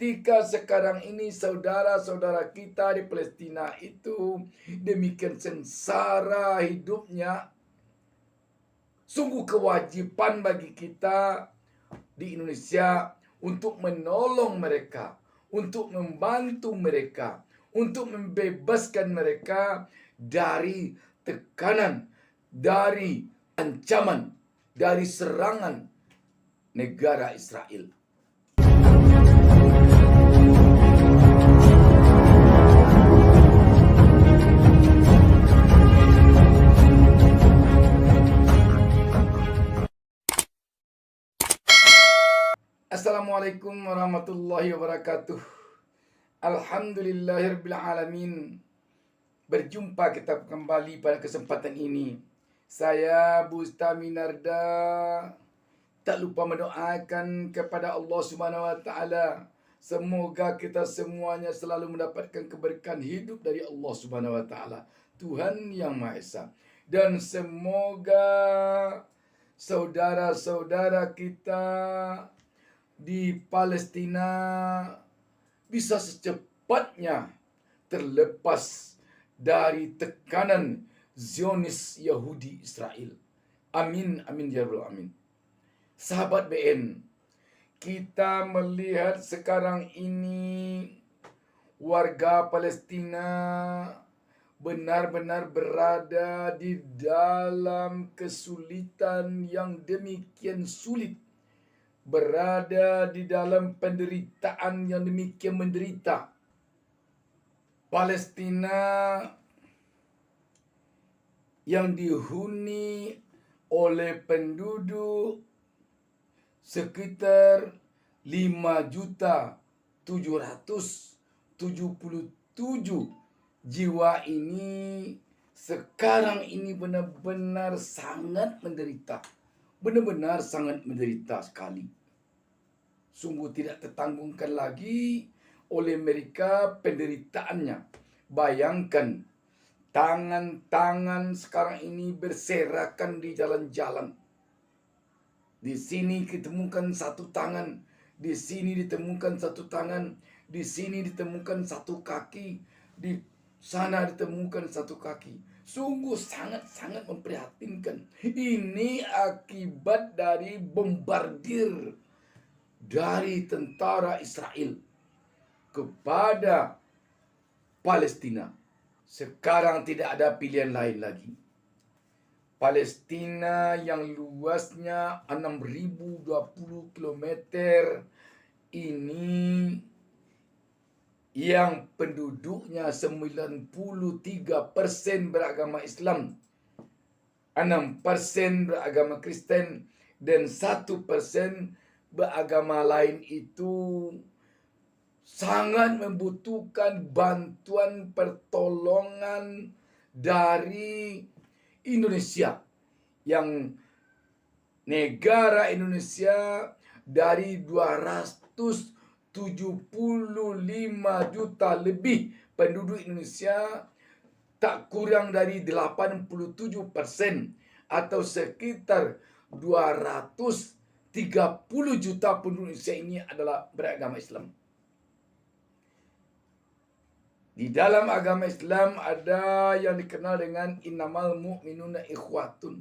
Ketika sekarang ini saudara-saudara kita di Palestina itu demikian sengsara hidupnya, sungguh kewajiban bagi kita di Indonesia untuk menolong mereka, untuk membantu mereka, untuk membebaskan mereka dari tekanan, dari ancaman, dari serangan negara Israel. Assalamualaikum warahmatullahi wabarakatuh. Alhamdulillahirrabbilalamin. Berjumpa kita kembali pada kesempatan ini. Saya Bustami Narda tak lupa mendoakan kepada Allah Subhanahu wa taala, semoga kita semuanya selalu mendapatkan keberkahan hidup dari Allah Subhanahu wa taala, Tuhan yang Maha Esa. Dan semoga saudara-saudara kita di Palestina bisa secepatnya terlepas dari tekanan Zionis Yahudi Israel. Amin, amin ya rabbal alamin. Sahabat BN, kita melihat sekarang ini warga Palestina benar-benar berada di dalam kesulitan yang demikian sulit, berada di dalam penderitaan yang demikian menderita. Palestina yang dihuni oleh penduduk sekitar 5.777.000 jiwa ini sekarang ini benar-benar sangat menderita. Benar-benar sangat menderita sekali. Sungguh tidak tertanggungkan lagi oleh mereka penderitaannya. Bayangkan, tangan-tangan sekarang ini berserakan di jalan-jalan. Di sini ditemukan satu tangan, di sini ditemukan satu tangan, di sini ditemukan satu kaki, di sana ditemukan satu kaki. Sungguh sangat-sangat memprihatinkan. Ini akibat dari bombardir dari tentara Israel kepada Palestina. Sekarang tidak ada pilihan lain lagi. Palestina yang luasnya 6.020 km ini, yang penduduknya 93% beragama Islam, 6% beragama Kristen, dan 1% beragama lain, itu sangat membutuhkan bantuan pertolongan dari Indonesia, yang negara Indonesia dari 275 juta lebih penduduk Indonesia, tak kurang dari 87% atau sekitar 230 juta penduduk Indonesia ini adalah beragama Islam. Di dalam agama Islam ada yang dikenal dengan innamal mu'minuna ikhwatun.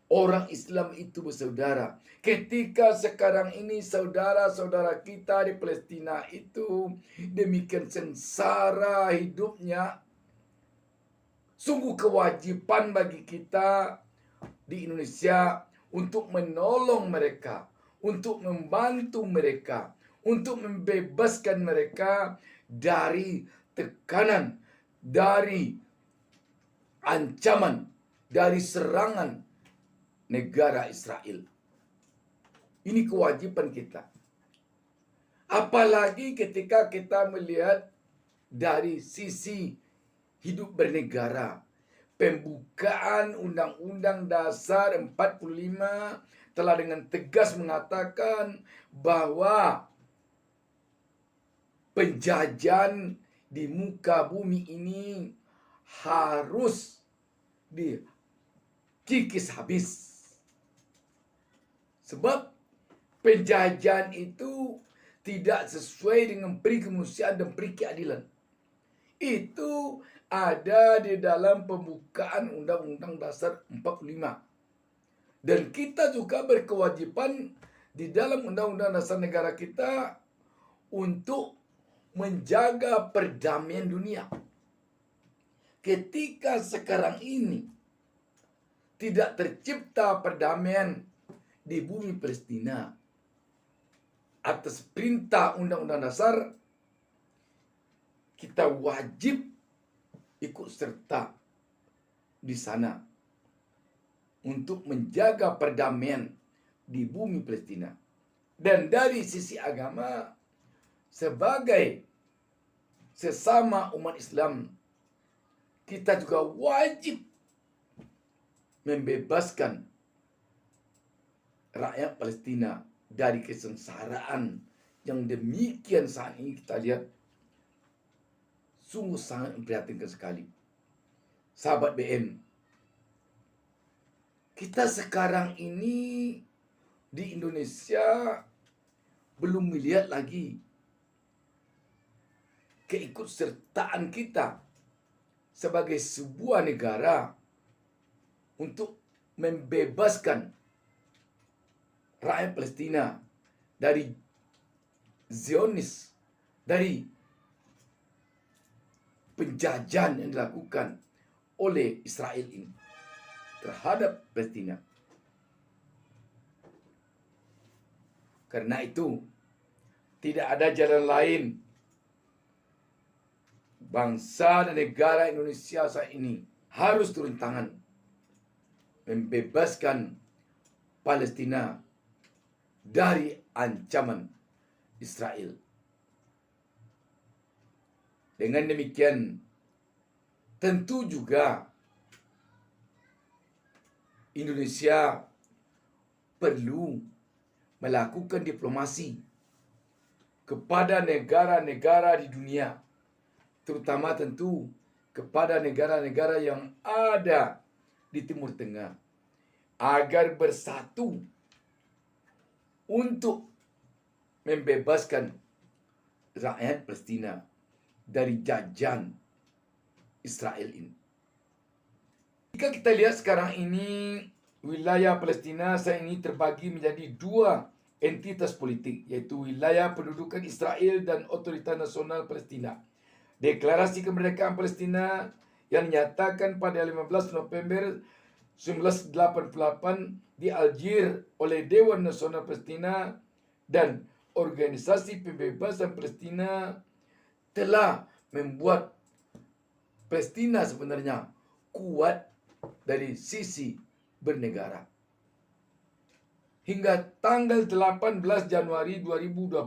Orang Islam itu bersaudara. Ketika sekarang ini saudara-saudara kita di Palestina itu demikian sengsara hidupnya, sungguh kewajiban bagi kita di Indonesia untuk menolong mereka, untuk membantu mereka, untuk membebaskan mereka dari tekanan, dari ancaman, dari serangan negara Israel. Ini kewajiban kita. Apalagi ketika kita melihat dari sisi hidup bernegara. Pembukaan Undang-Undang Dasar 45 telah dengan tegas mengatakan bahwa penjajahan di muka bumi ini harus dikikis habis. Sebab penjajahan itu tidak sesuai dengan peri kemanusiaan dan peri keadilan. Itu ada di dalam pembukaan Undang-Undang Dasar 45. Dan kita juga berkewajiban di dalam Undang-Undang Dasar negara kita untuk menjaga perdamaian dunia. Ketika sekarang ini tidak tercipta perdamaian di bumi Palestina atas perintah Undang-Undang Dasar, kita wajib ikut serta di sana untuk menjaga perdamaian di bumi Palestina. Dan dari sisi agama, sebagai sesama umat Islam, kita juga wajib membebaskan rakyat Palestina dari kesengsaraan yang demikian saat ini kita lihat sungguh sangat memprihatinkan sekali. Sahabat BN, kita sekarang ini di Indonesia belum melihat lagi keikutsertaan kita sebagai sebuah negara untuk membebaskan rakyat Palestina dari Zionis, dari penjajahan yang dilakukan oleh Israel ini terhadap Palestina. Karena itu, tidak ada jalan lain bangsa dan negara Indonesia saat ini harus turun tangan membebaskan Palestina dari ancaman Israel. Dengan demikian, tentu juga Indonesia perlu melakukan diplomasi kepada negara-negara di dunia, terutama tentu kepada negara-negara yang ada di Timur Tengah, agar bersatu untuk membebaskan rakyat Palestina dari jajahan Israel ini. Jika kita lihat sekarang ini, wilayah Palestina saat ini terbagi menjadi dua entitas politik, yaitu wilayah pendudukan Israel dan Otoritas Nasional Palestina. Deklarasi kemerdekaan Palestina yang dinyatakan pada 15 November 1988 di Algiers oleh Dewan Nasional Palestina dan Organisasi Pembebasan Palestina telah membuat Palestina sebenarnya kuat dari sisi bernegara. Hingga tanggal 18 Januari 2012,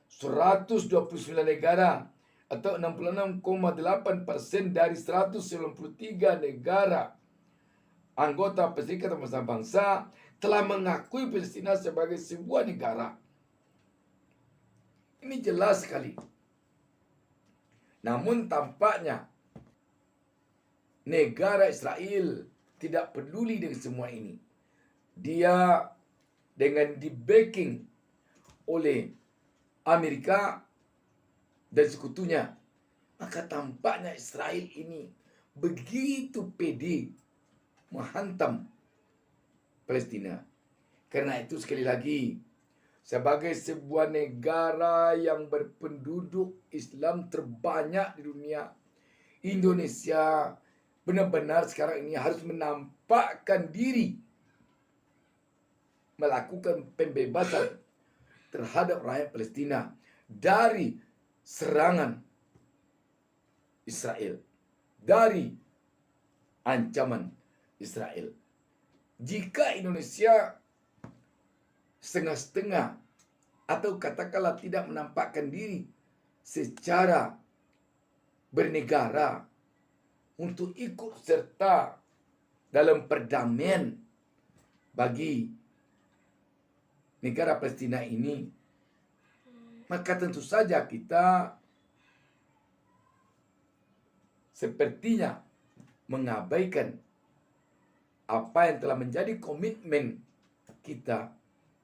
129 negara atau 66,8% dari 193 negara anggota Perserikatan Bangsa-Bangsa telah mengakui Palestina sebagai sebuah negara. Ini jelas sekali. Namun tampaknya negara Israel tidak peduli dengan semua ini. Dia dengan di-backing oleh Amerika dan sekutunya, maka tampaknya Israel ini begitu pede menghantam Palestina. Karena itu sekali lagi, sebagai sebuah negara yang berpenduduk Islam terbanyak di dunia, Indonesia benar-benar sekarang ini harus menampakkan diri melakukan pembebasan terhadap rakyat Palestina dari serangan Israel, dari ancaman Israel. Jika Indonesia setengah-setengah atau katakanlah tidak menampakkan diri secara bernegara untuk ikut serta dalam perdamaian bagi negara Palestina ini, maka tentu saja kita sepertinya mengabaikan apa yang telah menjadi komitmen kita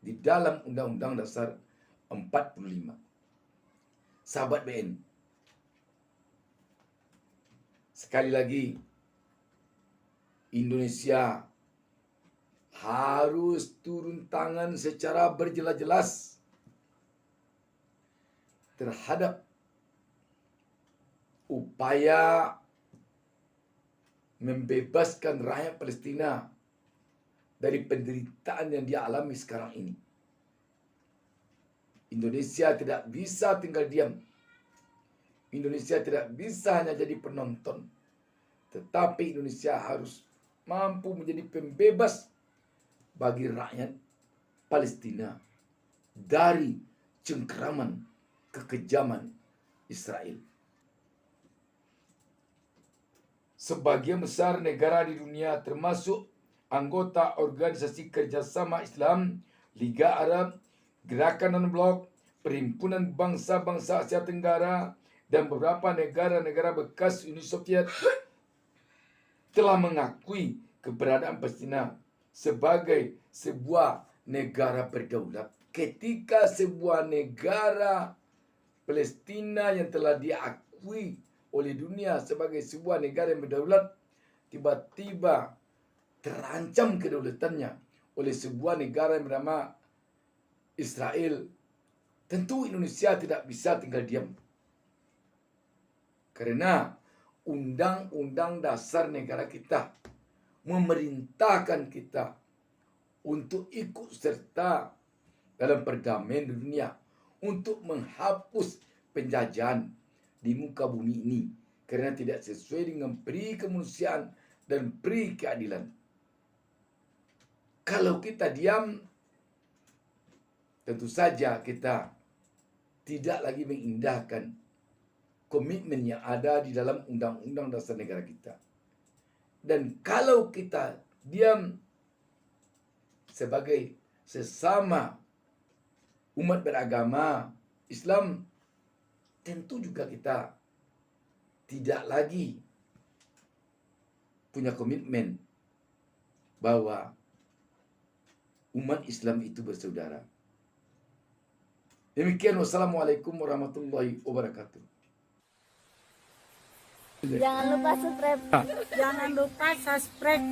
di dalam Undang-Undang Dasar 45. Sahabat BN, sekali lagi, Indonesia harus turun tangan secara berjelas-jelas terhadap upaya membebaskan rakyat Palestina dari penderitaan yang dia alami sekarang ini. Indonesia tidak bisa tinggal diam. Indonesia tidak bisa hanya jadi penonton. Tetapi Indonesia harus mampu menjadi pembebas bagi rakyat Palestina dari cengkeraman kekejaman Israel. Sebagian besar negara di dunia termasuk anggota Organisasi Kerjasama Islam, Liga Arab, Gerakan Non-Blok, Perhimpunan Bangsa-Bangsa Asia Tenggara, dan beberapa negara-negara bekas Uni Soviet telah mengakui keberadaan Palestina sebagai sebuah negara berdaulat. Ketika sebuah negara Palestina yang telah diakui oleh dunia sebagai sebuah negara yang berdaulat tiba-tiba terancam kedaulatannya oleh sebuah negara yang bernama Israel, tentu Indonesia tidak bisa tinggal diam. Karena undang-undang dasar negara kita memerintahkan kita untuk ikut serta dalam perdamaian di dunia, untuk menghapus penjajahan di muka bumi ini karena tidak sesuai dengan peri kemanusiaan dan peri keadilan. Kalau kita diam, tentu saja kita tidak lagi mengindahkan komitmen yang ada di dalam undang-undang dasar negara kita. Dan kalau kita diam sebagai sesama umat beragama Islam, tentu juga kita tidak lagi punya komitmen bahwa umat Islam itu bersaudara. Demikian, wassalamualaikum warahmatullahi wabarakatuh. Jangan lupa subscribe.